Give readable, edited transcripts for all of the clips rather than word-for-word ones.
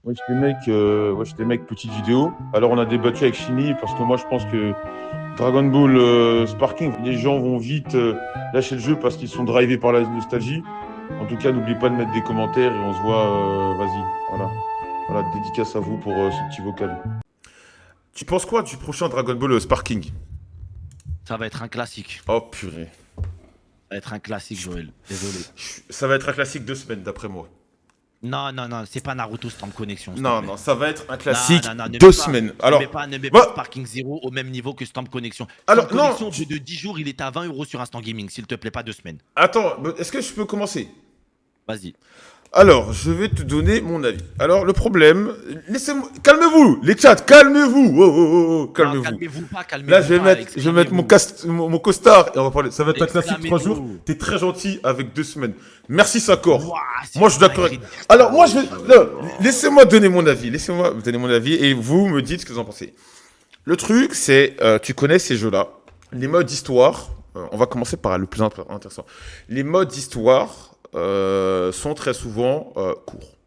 Wesh les mecs, petite vidéo. Alors on a débattu avec Chini parce que moi je pense que Dragon Ball Sparking, les gens vont vite lâcher le jeu parce qu'ils sont drivés par la nostalgie. En tout cas, n'oublie pas de mettre des commentaires et on se voit. Vas-y, voilà. Voilà, dédicace à vous pour ce petit vocal. Tu penses quoi du prochain Dragon Ball Sparking? Ça va être un classique. Oh purée. Ça va être un classique, Joël. Désolé. Ça va être un classique 2 semaines d'après moi. Non, non, non, c'est pas Naruto Stand Connection. Non, non, ça va être un classique Non, non, non, 2 semaines. Alors, ne mets bah, pas Sparking Zero au même niveau que Stamp Connection. alors Stamp non. Connection, au bout de 10 jours, il est à 20 € sur Instant Gaming. S'il te plaît, pas 2 semaines. Attends, est-ce que je peux commencer? Vas-y. Alors, je vais te donner mon avis. Alors, le problème, laissez-moi, calmez-vous, les chats, calmez-vous, calmez-vous. Calmez-vous pas, calmez-vous Là, pas. je vais mettre mon costard et on va parler. Ça va être un classique 3 jours. Exclamez-nous. T'es très gentil avec 2 semaines. Merci, Sakor. Ouah, c'est Moi, je suis une d'accord. dinguerie de dire ça. Alors, moi, je vais. Non, laissez-moi donner mon avis. Laissez-moi donner mon avis et vous me dites ce que vous en pensez. Le truc, c'est, tu connais ces jeux-là. Les modes histoire. On va commencer par le plus intéressant. Les modes histoire sont très souvent courts.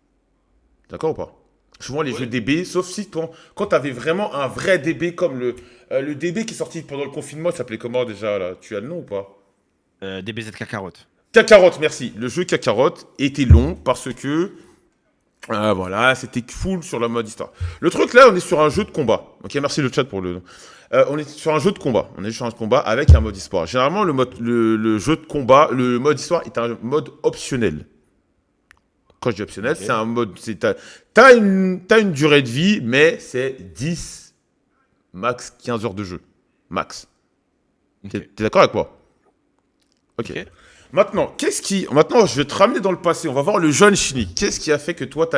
D'accord ou pas? Souvent les jeux DB, sauf si quand tu avais vraiment un vrai DB comme le DB qui est sorti pendant le confinement, il s'appelait comment déjà là? Tu as le nom ou pas? DBZ Kakarot. Kakarot, merci. Le jeu Kakarot était long parce que voilà, c'était full sur la mode histoire. Le truc là, on est sur un jeu de combat. Ok, merci le chat pour le. On est sur un jeu de combat. On est sur un jeu de combat avec un mode histoire. Généralement, le jeu de combat, le mode histoire est un mode optionnel. Quand je dis optionnel, Ok. c'est un mode. T'as une durée de vie, mais c'est 10, max 15 heures de jeu. Max. Ok. T'es d'accord avec moi? Ok. Ok. Maintenant, Maintenant, je vais te ramener dans le passé. On va voir le jeune Shini. Qu'est-ce qui a fait que toi,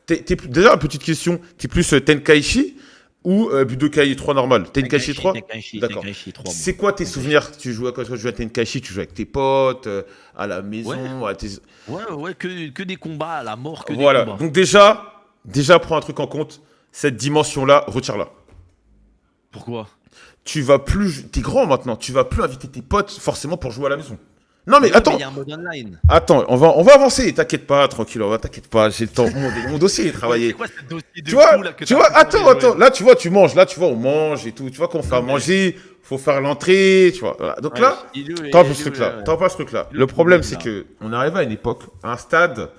déjà, une petite question. T'es plus Tenkaichi ou Budokai 3 normal? Tenkaichi 3? D'accord. Tenkaichi 3, moi. C'est quoi tes souvenirs? Tu jouais quand tu jouais à Tenkaichi? Tu jouais avec tes potes, à la maison, à tes... Ouais, que des combats à la mort, que des Voilà. combats. Donc déjà, prends un truc en compte. Cette dimension-là, retire-la. Pourquoi? Tu vas plus... T'es grand maintenant. Tu vas plus inviter tes potes forcément pour jouer à la maison. Non mais Oui, attends. mais il y a un mode online. Attends, on va avancer, t'inquiète pas, tranquille, t'inquiète pas, j'ai le temps, mon dossier est travaillé. C'est quoi ce dossier de Tu vois, fou là que tu t'as vois, préparé, attends, Joël? là tu vois, tu manges, là tu vois, on mange et tout, tu vois qu'on fait à Non, mais- manger, faut faire l'entrée, tu vois. Voilà. Donc Ouais, là, il est- t'as pas il ce est- truc-là, ouais. t'as pas ce truc-là. Le Le problème, problème, c'est là. que on arrive à une époque, à un stade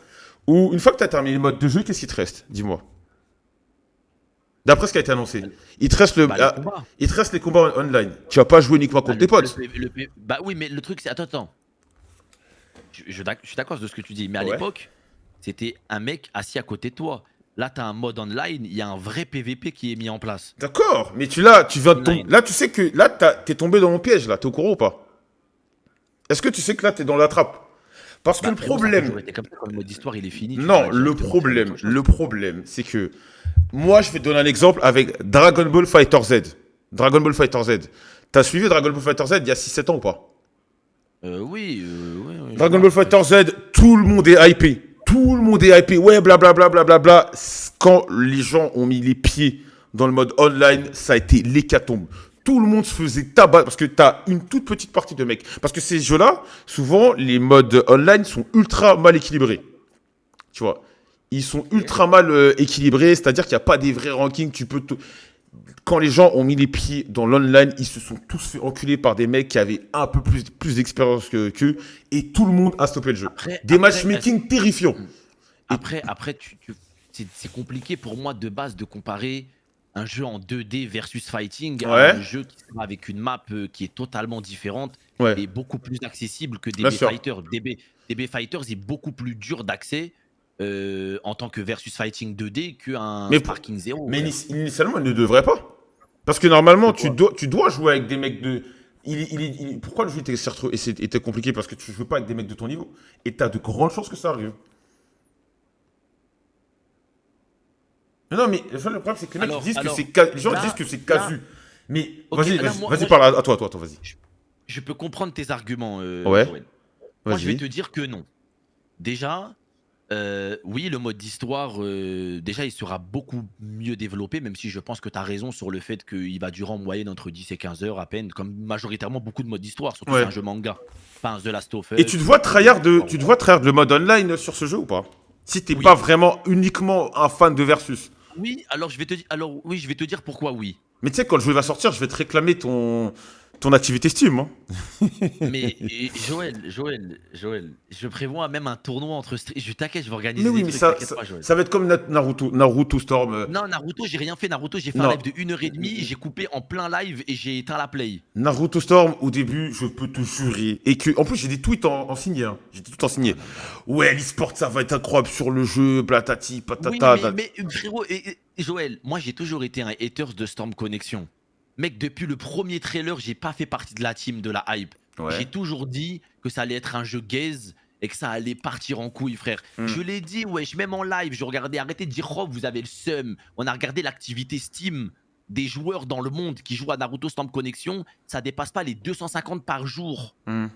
où, une fois que t'as terminé le mode de jeu, qu'est-ce qui te reste? Dis-moi. D'après ce qui a été annoncé, il te reste Bah, les combats. il te reste les combats online. Tu vas pas jouer uniquement contre tes potes. Bah oui, mais le truc c'est... Attends. Je suis d'accord de ce que tu dis, mais à Ouais. l'époque, c'était un mec assis à côté de toi. Là, t'as un mode online, il y a un vrai PVP qui est mis en place. D'accord, mais tu viens de tomber. Online. Là, tu sais que là, t'es tombé dans mon piège, là. T'es au courant ou pas? Est-ce que tu sais que là, t'es dans la trappe? Parce que Bah, le frérot, ça a problème. toujours été comme ça, quand le mode histoire il est fini. tu Non, vas directement sur autre chose. le problème, c'est que moi, je vais te donner un exemple avec Dragon Ball Fighter Z. Dragon Ball Fighter Z. T'as suivi Dragon Ball Fighter Z il y a 6-7 ans ou pas? Oui, je Dragon vois. Ball Fighter Z, tout le monde est hypé. Tout le monde est hypé. Ouais, blablabla, blablabla. Quand les gens ont mis les pieds dans le mode online, ça a été l'hécatombe. Tout le monde se faisait tabac parce que t'as une toute petite partie de mecs. Parce que ces jeux-là, souvent, les modes online sont ultra mal équilibrés. Tu vois, ils sont ultra mal équilibrés, c'est-à-dire qu'il n'y a pas des vrais rankings. Quand les gens ont mis les pieds dans l'online, ils se sont tous fait enculer par des mecs qui avaient un peu plus d'expérience qu'eux, et tout le monde a stoppé le jeu. Des matchmaking terrifiants. Après, c'est compliqué pour moi de base de comparer un jeu en 2D versus fighting Ouais. à un jeu qui sera avec une map qui est totalement différente Ouais. et beaucoup plus accessible que Bien DB sûr. Fighters. DB Fighters est beaucoup plus dur d'accès en tant que versus fighting 2D qu'un Mais Sparking Zero. Mais frère. initialement, il ne devrait pas. Parce que normalement, Pourquoi tu dois jouer avec des mecs de. Pourquoi le jeu était compliqué? Parce que tu ne joues pas avec des mecs de ton niveau. Et tu as de grandes chances que ça arrive. Non, mais le problème, c'est que les mecs Alors, disent que alors, c'est les gens là- disent que c'est casu. Mais Ok, vas-y, là, moi, vas-y, moi, parle à toi, vas-y. je peux comprendre tes arguments, Ouais. Joël. Moi, je vais Vas-y. te dire que non. Déjà, oui, le mode d'histoire, déjà, il sera beaucoup mieux développé, même si je pense que tu as raison sur le fait qu'il va durer en moyenne entre 10 et 15 heures à peine, comme majoritairement beaucoup de modes d'histoire, surtout Ouais. c'est un jeu manga, pas un The Last of Us. Et tu te vois tryhard le mode online sur ce jeu ou pas? Si t'es Oui. pas vraiment uniquement un fan de Versus. Oui, alors oui, je vais te dire pourquoi oui. Mais tu sais, quand le jeu va sortir, je vais te réclamer ton activité Steam. Hein. Mais Joël, je prévois même un tournoi je t'inquiète, je vais Mais organiser oui, des mais trucs, t'inquiète pas, Joël. ça va être comme Naruto Storm. Non, Naruto, j'ai rien fait. Naruto, j'ai fait un Non. live de 1h30, j'ai coupé en plein live et j'ai éteint la play. Naruto Storm, au début, je peux te jurer. Et que, en plus, j'ai des tweets en signé. Hein. J'ai des tweets en signé. Oh là là. Ouais, l'e-sport, ça va être incroyable sur le jeu, blatati, Oui, patata. mais frérot, Joël, moi j'ai toujours été un haters de Storm Connection. Mec, depuis le premier trailer, j'ai pas fait partie de la team de la hype. J'ai Ouais. toujours dit que ça allait être un jeu gaze et que ça allait partir en couille, frère. Hmm. Je l'ai dit, wesh, même en live, je regardais, arrêtez de dire, oh, vous avez le seum. On a regardé l'activité Steam des joueurs dans le monde qui jouent à Naruto Storm Connection, ça dépasse pas les 250 par jour. Hmm.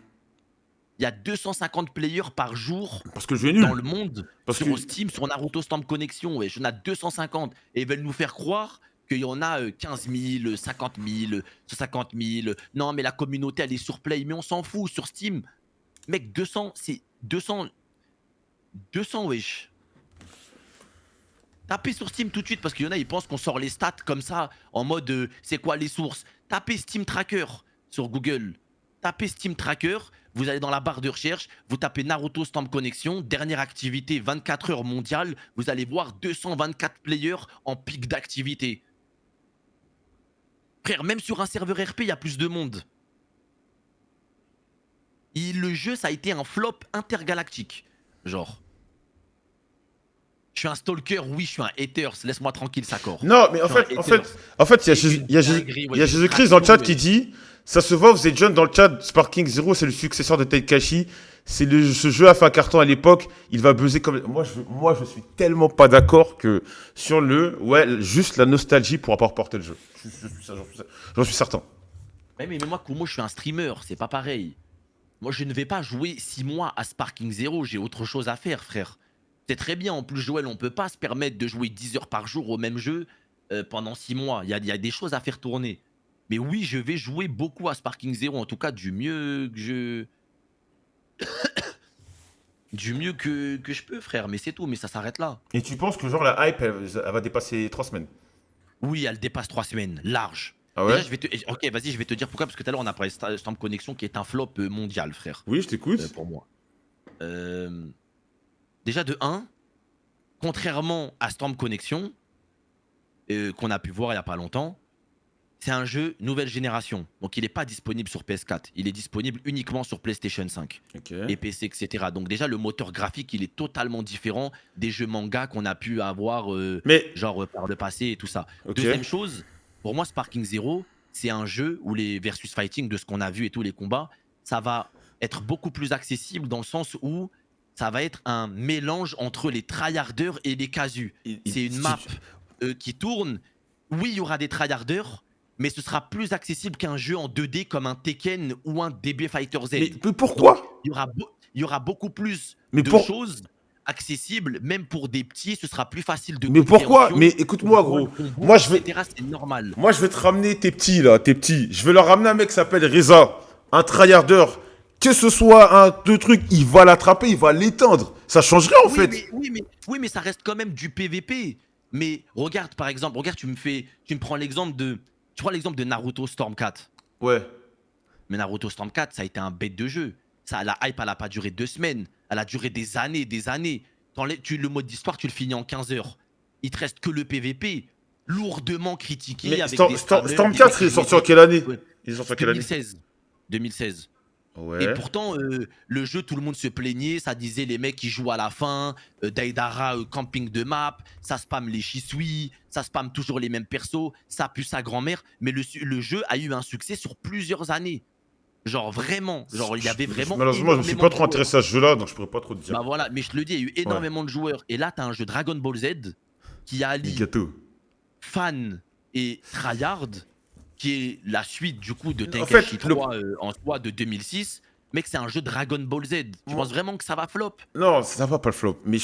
Il y a 250 players par jour Parce que le jeu est dans nul. le monde Parce sur que- Steam, sur Naruto Storm Connection. Ouais, j'en ai 250. Et ils veulent nous faire croire qu'il y en a 15 000, 50 000, 150 000. Non, mais la communauté, elle est sur Play. Mais on s'en fout sur Steam. Mec, 200, c'est 200. 200, wesh. Tapez sur Steam tout de suite parce qu'il y en a, ils pensent qu'on sort les stats comme ça, en mode c'est quoi les sources. Tapez Steam Tracker sur Google. Tapez Steam Tracker, vous allez dans la barre de recherche, vous tapez Naruto Storm Connection, dernière activité 24 heures mondiale, vous allez voir 224 players en pic d'activité. Frère, même sur un serveur RP, il y a plus de monde. Et le jeu, ça a été un flop intergalactique. Genre. Je suis un stalker, oui, je suis un haters, laisse-moi tranquille, Sakor. Non, mais Je suis un haters. en fait, C'est une dinguerie, ouais, il y a c'est Jésus-Christ dans le chat ouais. qui dit, ça se voit, vous êtes jeune dans le chat, Sparking Zero, c'est le successeur de Teikashi. Ce jeu a fait un carton à l'époque, il va buzzer comme. Moi, je suis tellement pas d'accord que sur ouais, juste la nostalgie pourra pas reporter le jeu. J'en suis certain. Mais moi, Kumo, je suis un streamer, c'est pas pareil. Moi, je ne vais pas jouer 6 mois à Sparking Zero, j'ai autre chose à faire, frère. C'est très bien, en plus, Joël, on peut pas se permettre de jouer 10 heures par jour au même jeu pendant 6 mois. Il y a des choses à faire tourner. Mais oui, je vais jouer beaucoup à Sparking Zero, en tout cas, du mieux que je. Du mieux que je peux, frère, mais c'est tout, mais ça s'arrête là. Et tu penses que genre la hype, elle va dépasser 3 semaines? Oui, elle dépasse 3 semaines, large. Ah ouais? Déjà, Ok, vas-y, je vais te dire pourquoi, parce que tout à l'heure, on a parlé de Storm Connection qui est un flop mondial, frère, Oui, je t'écoute. pour moi. Déjà, de 1, contrairement à Storm Connection, qu'on a pu voir il n'y a pas longtemps, c'est un jeu nouvelle génération. Donc, il n'est pas disponible sur PS4. Il est disponible uniquement sur PlayStation 5 Ok. et PC, etc. Donc, déjà, le moteur graphique, il est totalement différent des jeux manga qu'on a pu avoir, Mais, genre par le passé et tout ça. ok. Deuxième chose, pour moi, Sparking Zero, c'est un jeu où les versus fighting, de ce qu'on a vu et tous les combats, ça va être beaucoup plus accessible dans le sens où ça va être un mélange entre les tryharders et les casus. C'est une map qui tourne. Oui, il y aura des tryharders, mais ce sera plus accessible qu'un jeu en 2D comme un Tekken ou un DB Fighter Z. Mais pourquoi? Il y aura beaucoup plus Mais de pour- choses accessibles, même pour des petits, ce sera plus facile de Mais pourquoi? compréhension. Mais écoute-moi, gros. Moi, je vais- etc., c'est normal. Moi, je vais te ramener tes petits, là, tes petits. Je vais leur ramener un mec qui s'appelle Reza, un tryharder. Que ce soit un deux trucs, il va l'attraper, il va l'éteindre. Ça changerait en fait. Oui, mais ça reste quand même du PVP. Mais regarde, par exemple, tu me prends l'exemple de Naruto Storm 4. Ouais. Mais Naruto Storm 4, ça a été un bête de jeu. Ça, la hype, elle a pas duré 2 semaines. Elle a duré des années, des années. Le mode d'histoire, tu le finis en 15 heures. Il te reste que le PVP. Lourdement critiqué Mais avec Storm, des Storm- spammers, Storm des 4, mecs il est qui sorti jouaient en quelle année? Ouais. Il est sorti en quelle année? 2016. 2016. Ouais. Et pourtant, le jeu, tout le monde se plaignait. Ça disait les mecs qui jouent à la fin, Daidara, camping de map, ça spam les Shisui, ça spam toujours les mêmes persos, ça pue sa grand-mère. Mais le jeu a eu un succès sur plusieurs années. Genre vraiment, genre il y avait vraiment. Malheureusement, je me suis énormément pas de trop joueurs. intéressé à ce jeu-là, donc je pourrais pas trop te dire. Bah voilà, mais je te le dis, il y a eu énormément de joueurs. Et là, tu as un jeu Dragon Ball Z qui Les allie gâteaux. fan et tryhard, qui est la suite du coup de En Tenkaichi fait, 3 en soi de 2006. Mec, c'est un jeu Dragon Ball Z. Tu penses vraiment que ça va flop? Non, ça va pas le flop. Mais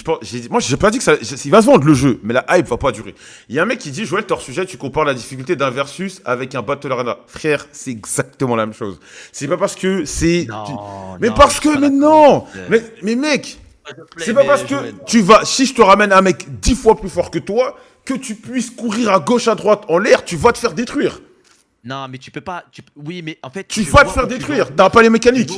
moi, j'ai pas dit que ça. Il va se vendre le jeu, mais la hype va pas durer. Il y a un mec qui dit, Joël, hors sujet, tu compares la difficulté d'un versus avec un Battle Arena. Frère, c'est exactement la même chose. C'est pas parce que c'est. Non, Mais non, parce je suis que, pas mais d'accord. non. Mais mec, C'est pas parce que tu vas, si je te ramène un mec 10 fois plus fort que toi, que tu puisses courir à gauche, à droite, en l'air, tu vas te faire détruire. Non, mais tu peux pas. Oui, mais en fait, Tu vas te faire détruire, t'as pas les mécaniques.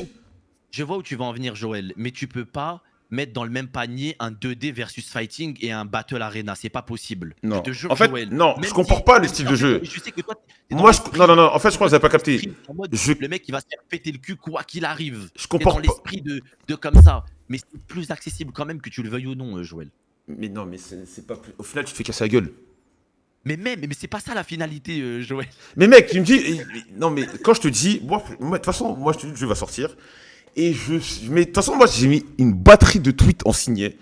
Je vois où tu vas en venir, Joël, mais tu peux pas mettre dans le même panier un 2D versus fighting et un battle arena, c'est pas possible. Non. Je te jure, En fait, Joël. non, Même je compare pas les styles de jeu. Je sais que toi, t'es dans Moi, l'esprit- non, non, non, en fait, je crois que vous avez pas capté. en mode, Je- le mec, il va se faire péter le cul quoi qu'il arrive. Je T'es compare dans pas. l'esprit de comme ça. Mais c'est plus accessible quand même que tu le veuilles ou non, Joël. Mais non, mais c'est pas plus. Au final, tu te fais casser la gueule. Mais c'est pas ça la finalité, Joël. Mais mec, tu me dis. Non, mais quand je te dis. De toute façon, moi, je te dis, le jeu va sortir. Et mais de toute façon, moi, j'ai mis une batterie de tweets en signé.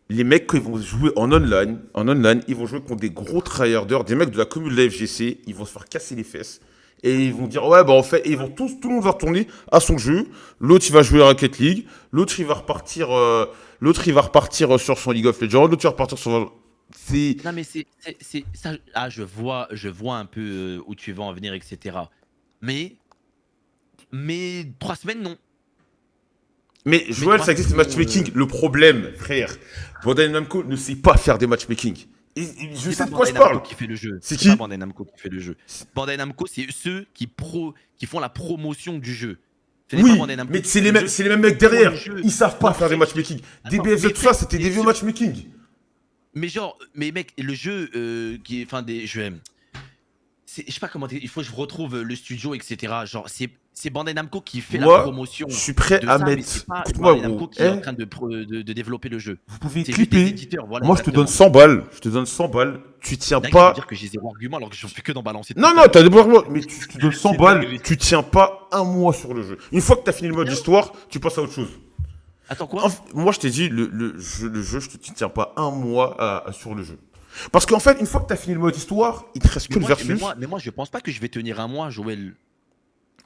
Les mecs, quand ils vont jouer en online, ils vont jouer contre des gros tryharders, des mecs de la commune de la FGC, ils vont se faire casser les fesses. Et ils vont dire, ouais, bah en fait, et ils vont tout le monde va retourner à son jeu. L'autre, il va jouer à Rocket League. L'autre, il va repartir, sur son League of Legends. L'autre, il va repartir sur. C'est. Non, mais c'est ça. Ah, je vois un peu où tu vas en venir, etc. Mais 3 semaines, non. Mais Joël, ça existe le matchmaking. Le problème, frère, Bandai Namco ne sait pas faire des matchmaking. Je sais de quoi je parle. Qui fait le jeu. C'est pas qui Bandai Namco qui fait le jeu. Bandai Namco, c'est ceux qui font la promotion du jeu. Ce n'est pas Oui, Bandai Namco mais qui c'est fait les, le mêmes, jeu. c'est les mêmes mecs derrière. Le jeu. Ils savent pas Non, faire des mais- matchmaking. Attends, DBFZ, mais tout ça, mec, c'était des mais vieux sûr- matchmaking. Mais genre, mais mec, le jeu qui est, enfin des, je sais pas comment dire, il faut que je retrouve le studio, etc. Genre, c'est Bandai Namco qui fait Moi, la promotion je suis prêt de à ça, mais mettre. c'est pas Écoute-moi, Bandai Namco gros. qui est en train de développer le jeu. Vous pouvez C'est juste des clipper. éditeurs, voilà. Moi, je te donne exactement. 100 balles. Je te donne 100 balles. Tu tiens Dingue, ça veut pas. dire que j'ai zéro argument alors que je fais que d'en balancer. Non, tout non, ça. t'as des bons arguments. Mais je te donne 100 C'est balles. dingue. Tu tiens pas un mois sur le jeu. Une fois que t'as fini le mode histoire, tu passes à autre chose. Attends quoi? Moi, je t'ai dit, le jeu, je te tiens pas un mois sur le jeu. Parce qu'en fait, une fois que t'as fini le mode histoire, il te reste que le Mais versus. moi, je pense pas que je vais tenir un mois, Joël.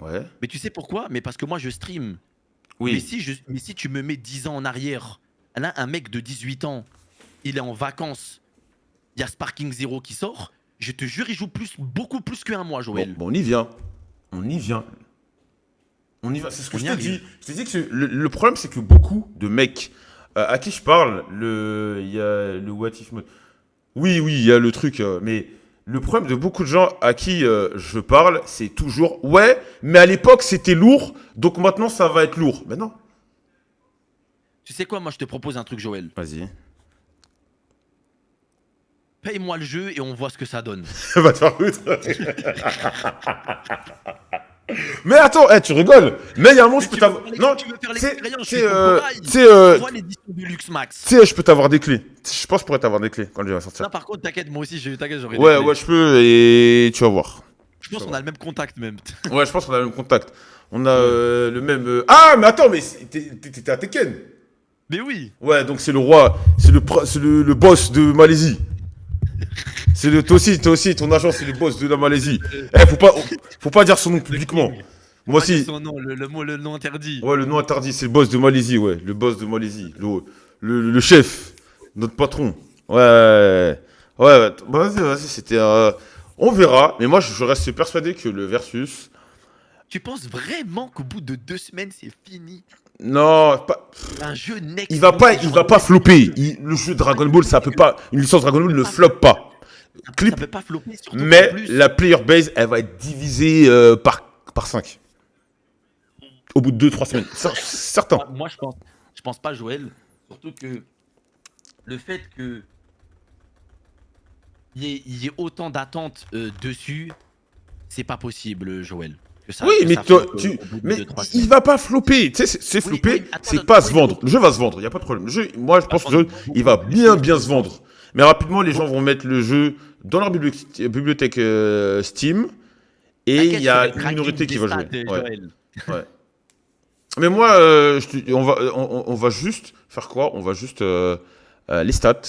Ouais. Mais tu sais pourquoi? Mais parce que moi, je stream. Oui. Mais si tu me mets 10 ans en arrière, là, un mec de 18 ans, il est en vacances, il y a Sparking Zero qui sort, je te jure, il joue beaucoup plus qu'un mois, Bon, Joël. on y vient. On y vient. On y va. C'est ce que On je y t'ai arrive. dit. Je t'ai dit que le problème, c'est que beaucoup de mecs à qui je parle, il y a le what if mode. Oui, il y a le truc, mais le problème de beaucoup de gens à qui je parle, c'est toujours ouais, mais à l'époque c'était lourd, donc maintenant ça va être lourd. Mais non. Tu sais quoi, moi, je te propose un truc, Joël. Vas-y. Paye-moi le jeu et on voit ce que ça donne. Va te faire foutre. Mais attends, tu rigoles. Mais il y a un moment, je peux t'avoir. Non, tu veux faire c'est, l'expérience, je c'est, suis ton cobaye. c'est, Vois l'édition du Lux Max. tu sais, je peux t'avoir des clés. Je pense que je pourrais t'avoir des clés quand le jeu va sortir. Non, par contre, t'inquiète, moi aussi, t'inquiète, j'aurai des Ouais, clés. ouais, je peux et tu vas voir. Je pense qu'on a le même contact, même. Ouais, je pense qu'on a le même contact. On a le même. Ah, mais attends, mais t'étais à Tekken. Mais oui. Ouais, donc c'est le roi, c'est le boss de Malaisie. Toi aussi, ton agent, c'est le boss de la Malaisie. Faut pas dire son nom publiquement. Moi aussi. Son nom, le nom interdit. Ouais, le nom interdit, c'est le boss de Malaisie, ouais. Le boss de Malaisie. Le chef. Notre patron. Ouais. Ouais, bah, vas-y, c'était. On verra. Mais moi, je reste persuadé que le versus. Tu penses vraiment qu'au bout de 2 semaines, c'est fini? Non, pas. Un jeu next. Il va pas flopper. Le jeu Dragon Ball, ça peut pas. Une licence Dragon Ball ne floppe pas. Ça peut pas flopper, surtout Mais en plus. la player base, elle va être divisée par 5. Au bout de 2-3 semaines. Certain. Moi, je pense pas, Joël. Surtout que le fait que il y ait autant d'attentes dessus, c'est pas possible, Joël. Oui, mais il va pas flopper. Tu sais, c'est flopper, c'est pas se vendre. Le jeu va se vendre, il y a pas de problème. Le jeu, moi, je pense que le jeu, il va bien se vendre. Mais rapidement, les gens vont mettre le jeu dans leur bibliothèque Steam. Et il y a une minorité qui va jouer. Ouais. Mais moi, on va juste faire quoi? On va juste les stats.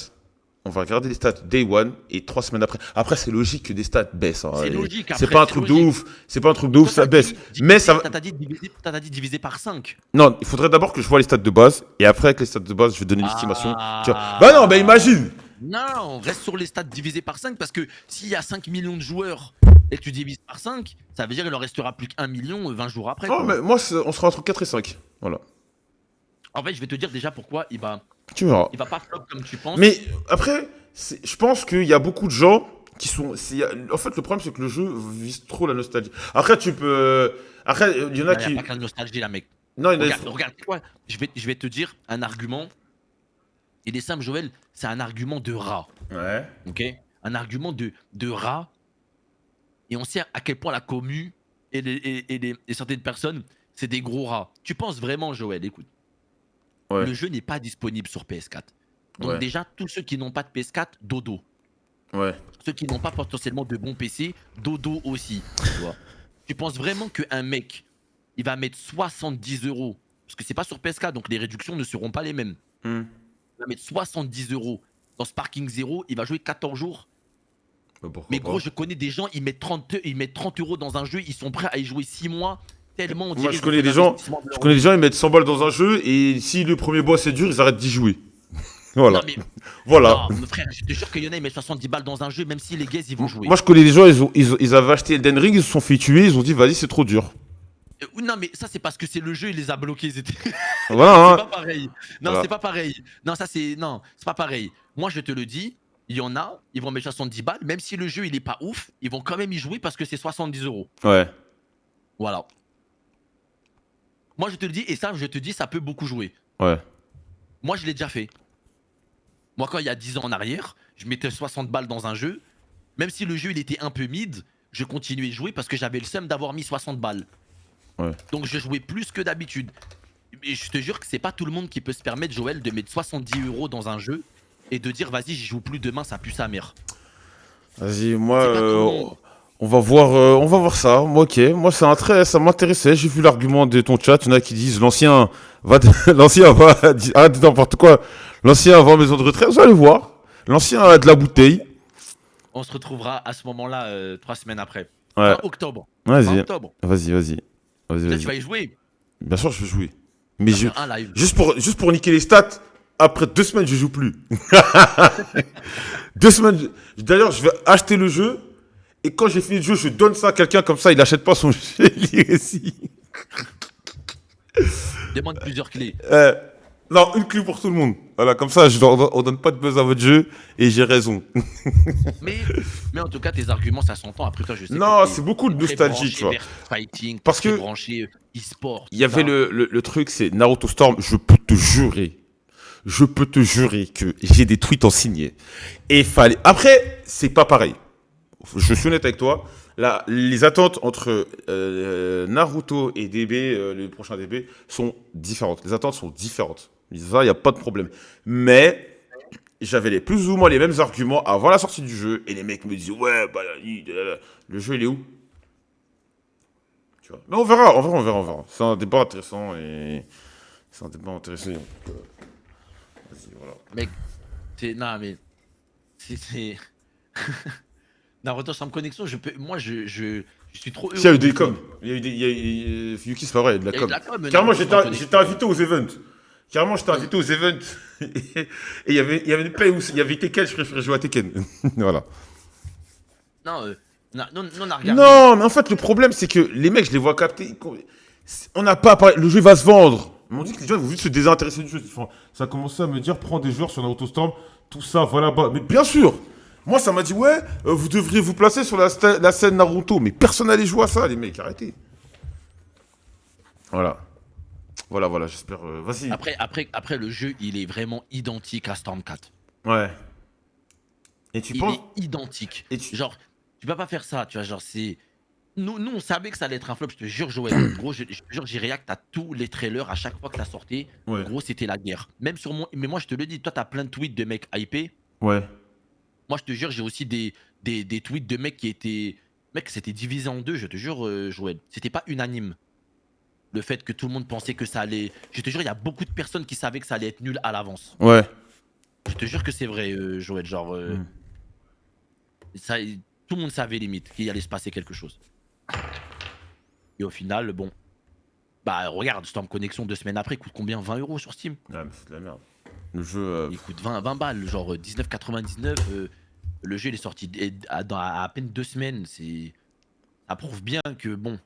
On va regarder les stats day one et 3 semaines après. Après, c'est logique que des stats baissent. Hein. C'est logique. C'est pas un truc de ouf. C'est pas un truc de ouf, ça baisse. Mais ça va. T'as dit divisé par 5. Non, il faudrait d'abord que je vois les stats de base. Et après, avec les stats de base, je vais donner l'estimation. Ah. Tu vois. Bah non, bah imagine. Non, on reste sur les stats divisés par 5 parce que s'il y a 5 millions de joueurs et que tu divises par 5, ça veut dire qu'il en restera plus qu'1 million 20 jours après. Non, Quoi. mais moi, on sera entre 4 et 5. Voilà. En fait, je vais te dire déjà pourquoi Tu verras. il va pas flop comme tu penses. Mais après, je pense qu'il y a beaucoup de gens qui sont. En fait, le problème, c'est que le jeu vise trop la nostalgie. Après, tu peux. Après, il y en a Il n'y a qui. pas que la nostalgie, là, mec. Non, il y en a. Regarde, quoi. Je vais te dire un argument. Il est simple, Joël. C'est un argument de rat. Ouais. Ok. Un argument de rat. Et on sait à quel point la commu et certaines personnes, c'est des gros rats. Tu penses vraiment, Joël, écoute. Ouais. Le jeu n'est pas disponible sur PS4. Donc Ouais. déjà, tous ceux qui n'ont pas de PS4, dodo. Ouais. Ceux qui n'ont pas potentiellement de bons PC, dodo aussi. Tu vois. Tu penses vraiment qu'un mec, il va mettre 70 euros, parce que c'est pas sur PS4, donc les réductions ne seront pas les mêmes. Hmm. Il va mettre 70 euros dans Sparking Zero, il va jouer 14 jours. Bah, pourquoi Mais pas. gros, je connais des gens, ils mettent 30 euros dans un jeu, ils sont prêts à y jouer 6 mois, tellement on Moi, dirait je qu'ils connais ont fait des gens. l'investissement de Je leur connais vie. des gens, ils mettent 100 balles dans un jeu et si le premier boss est dur, ils arrêtent d'y jouer. Voilà. Non mais, Voilà. non, mon frère, je te jure qu'il y en a, ils mettent 70 balles dans un jeu, même si les gars, ils vont jouer. Moi, je connais des gens, ils avaient acheté Elden Ring, ils se sont fait tuer, ils ont dit, vas-y, c'est trop dur. Non mais ça c'est parce que c'est le jeu, il les a bloqués, ils étaient... Voilà, C'est hein. pas pareil. Non, Voilà. c'est pas pareil. Non, ça c'est. Non, c'est pas pareil. Moi, je te le dis, il y en a, ils vont mettre 70 balles, même si le jeu il est pas ouf, ils vont quand même y jouer parce que c'est 70 euros. Ouais. Voilà. Moi, je te le dis, et ça, je te dis, ça peut beaucoup jouer. Ouais. Moi, je l'ai déjà fait. Moi, quand il y a 10 ans en arrière, je mettais 60 balles dans un jeu, même si le jeu il était un peu mid, je continuais de jouer parce que j'avais le seum d'avoir mis 60 balles. Ouais. Donc, je jouais plus que d'habitude. Et je te jure que c'est pas tout le monde qui peut se permettre, Joël, de mettre 70 euros dans un jeu et de dire vas-y, j'y joue plus demain, ça pue sa mère. Vas-y, moi, C'est pas tout le monde. on va voir ça. Moi, ok. Moi, ça m'intéressait. J'ai vu l'argument de ton chat. Il y en a qui disent l'ancien va, arrête n'importe quoi. L'ancien va en maison de retraite. Vous allez voir. L'ancien a de la bouteille. On se retrouvera à ce moment-là 3 semaines après. Ouais. Fin octobre. Fin Vas-y. octobre. Vas-y. Là, tu vas Vas-y. y jouer. Bien sûr, je vais jouer. Mais Tu vas faire un live. juste pour niquer les stats, après 2 semaines, je joue plus. 2 semaines. D'ailleurs, je vais acheter le jeu. Et quand j'ai fini le jeu, je donne ça à quelqu'un comme ça, il n'achète pas son jeu. ici. Demande plusieurs clés. Non, une clé pour tout le monde. Voilà, comme ça, on donne pas de buzz à votre jeu et j'ai raison. Mais en tout cas, tes arguments, ça s'entend. Après toi, je sais Non, que t'es c'est beaucoup de très nostalgie, branché tu vois. vers fighting, Parce très que branché e-sport. il y avait le truc, c'est Naruto Storm, je peux te jurer que j'ai des tweets en signé. Et fallait. Après, c'est pas pareil. Je suis honnête avec toi. Là, les attentes entre Naruto et DB, le prochain DB, sont différentes. Les attentes sont différentes. Ça, il n'y a pas de problème. Mais j'avais plus ou moins les mêmes arguments avant la sortie du jeu. Et les mecs me disaient, ouais, bah, le jeu, il est où? Tu vois. Mais on verra. C'est un débat intéressant et. C'est un débat intéressant. Donc, vas-y, voilà. Mec, non, mais. C'est. Naruto sans connexion, moi, je suis trop heureux. Si, il y a eu des coms. Yuki, c'est pas vrai, il y a eu de Il y a eu de la la com, com. Carrément, Naruto sans connexion. j'étais invité aux events. Et il y avait une play où il y avait Tekken, je préférais jouer à Tekken. Voilà. Non, on a regardé. Non, mais en fait, le problème, c'est que les mecs, je les vois capter. On n'a pas parlé. Le jeu va se vendre. On dit que les gens vont juste se désintéresser du jeu. Ça a commencé à me dire, prends des joueurs sur Naruto Storm, tout ça, voilà. Mais bien sûr. Moi, ça m'a dit, ouais, vous devriez vous placer sur la scène Naruto. Mais personne n'allait jouer à ça, les mecs, arrêtez. Voilà, j'espère. Vas-y. Après, le jeu, il est vraiment identique à Storm 4. Ouais. Et tu Il penses. est identique. Et tu- Genre, tu peux pas faire ça, tu vois, genre, c'est... Nous, on savait que ça allait être un flop, je te jure, Joël. Gros, je te jure, j'ai react à tous les trailers à chaque fois que ça sortait. Ouais. Gros, c'était la guerre. Même sur mon... Mais moi, je te le dis, toi, t'as plein de tweets de mecs hypés. Ouais. Moi, je te jure, j'ai aussi des tweets de mecs qui étaient... Mec, c'était divisé en deux, je te jure, Joël. C'était pas unanime. Le fait que tout le monde pensait que ça allait... Je te jure, il y a beaucoup de personnes qui savaient que ça allait être nul à l'avance. Ouais. Je te jure que c'est vrai, Joël. Genre... ça, tout le monde savait limite qu'il allait se passer quelque chose. Et au final, bon... Bah, regarde, Storm Connection 2 semaines après, coûte combien? 20 € sur Steam? Ouais, mais c'est de la merde. Le jeu. Il coûte 20 balles, genre 19,99. Le jeu, il est sorti à peine 2 semaines. Ça prouve bien que, bon...